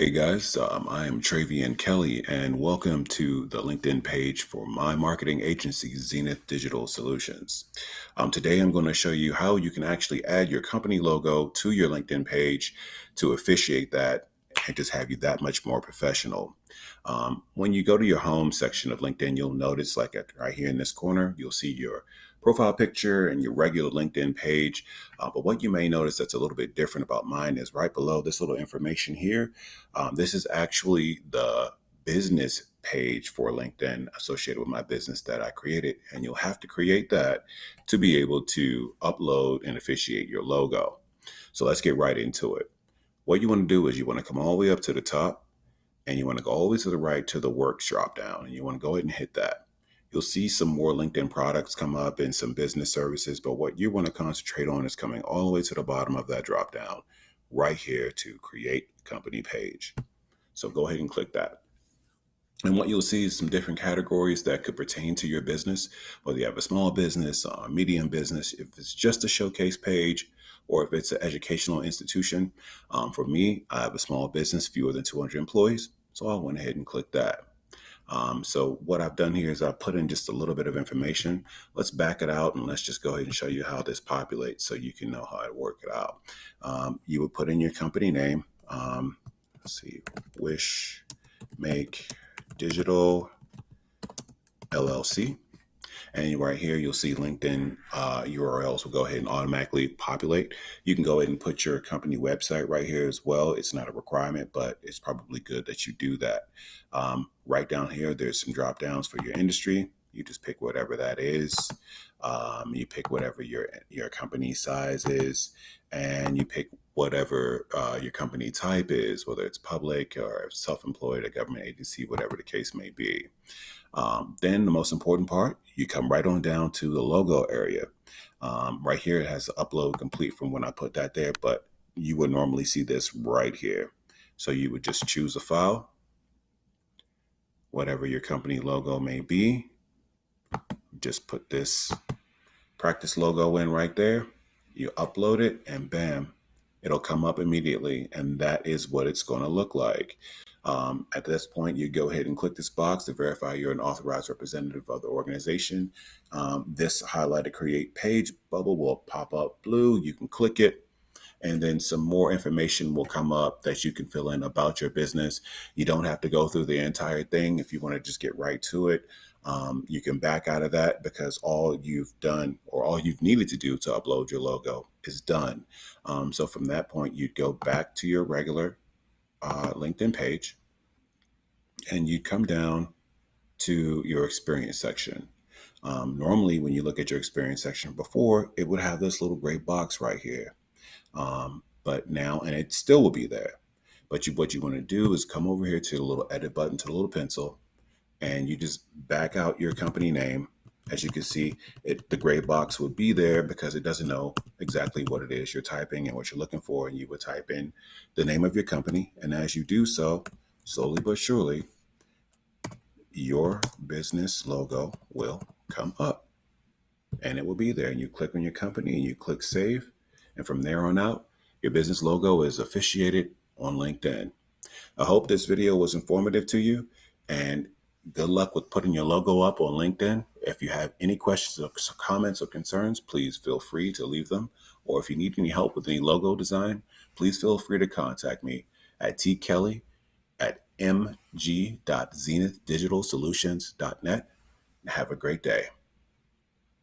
Hey guys, I am Travian Kelly, and welcome to the LinkedIn page for my marketing agency, Zenith Digital Solutions. Today, I'm going to show you how you can actually add your company logo to your LinkedIn page to officiate that and just have you that much more professional. When you go to your home section of LinkedIn, you'll notice right here in this corner, you'll see your profile picture and your regular LinkedIn page. But what you may notice that's a little bit different about mine is right below this little information here. This is actually the business page for LinkedIn associated with my business that I created. And you'll have to create that to be able to upload and officiate your logo. So let's get right into it. What you want to do is you want to come all the way up to the top and you want to go all the way to the right to the works drop down. And you want to go ahead and hit that. You'll see some more LinkedIn products come up and some business services. But what you want to concentrate on is coming all the way to the bottom of that drop down right here to create company page. So go ahead and click that. And what you'll see is some different categories that could pertain to your business, whether you have a small business, a medium business, if it's just a showcase page, or if it's an educational institution. For me, I have a small business, fewer than 200 employees. So I went ahead and clicked that. So what I've done here is I've put in just a little bit of information. Let's back it out and let's just go ahead and show you how this populates so you can know how to work it out. You would put in your company name. Let's see, Wish Make Digital LLC. And right here, you'll see LinkedIn URLs will go ahead and automatically populate. You can go ahead and put your company website right here as well. It's not a requirement, but it's probably good that you do that. Right down here, there's some drop downs for your industry. You just pick whatever that is. You pick whatever your company size is, and you pick whatever your company type is, whether it's public or self-employed, a government agency, whatever the case may be. Then the most important part, you come right on down to the logo area. Right here, it has upload complete from when I put that there, but you would normally see this right here. So you would just choose a file, whatever your company logo may be. Just put this practice logo in right there. You upload it and bam, it'll come up immediately. And that is what it's going to look like. At this point, you go ahead and click this box to verify you're an authorized representative of the organization. This highlighted create page bubble will pop up blue. You can click it. And then some more information will come up that you can fill in about your business. You don't have to go through the entire thing. If you want to just get right to it, you can back out of that because all you've done or all you've needed to do to upload your logo is done. So from that point, you'd go back to your regular LinkedIn page and you'd come down to your experience section. Normally, when you look at your experience section before, it would have this little gray box right here. But now, and it still will be there. But what you want to do is come over here to the little edit button, to the little pencil, and you just back out your company name. As you can see, the gray box would be there because it doesn't know exactly what it is you're typing and what you're looking for. And you would type in the name of your company. And as you do so, slowly but surely, your business logo will come up and it will be there. And you click on your company and you click save. And from there on out, your business logo is officiated on LinkedIn. I hope this video was informative to you and good luck with putting your logo up on LinkedIn. If you have any questions or comments or concerns, please feel free to leave them. Or if you need any help with any logo design, please feel free to contact me at tkelly@mg.zenithdigitalsolutions.net. Have a great day.